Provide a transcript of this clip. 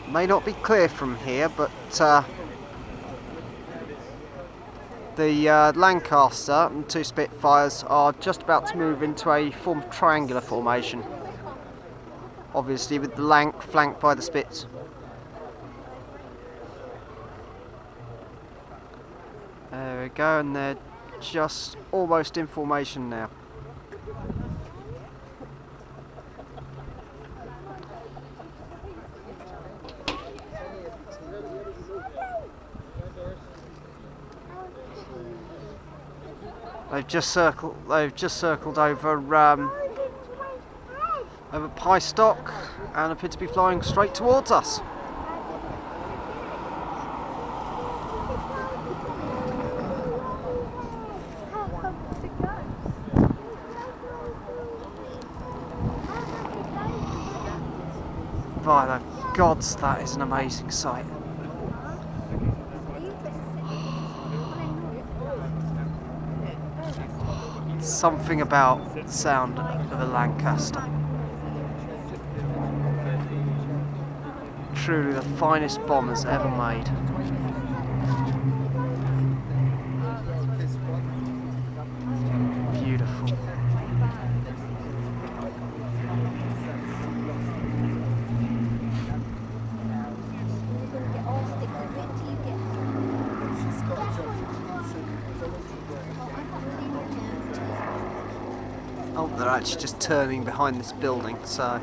May not be clear from here, but the Lancaster and two Spitfires are just about to move into a triangular formation. Obviously with the Lanc flanked by the Spits. There we go, and they're just almost in formation now. They've just circled over over Pie Stock and appear to be flying straight towards us. By the gods, that is an amazing sight. Something about the sound of a Lancaster. Truly the finest bombers ever made. Beautiful. Oh, they're actually just turning behind this building, so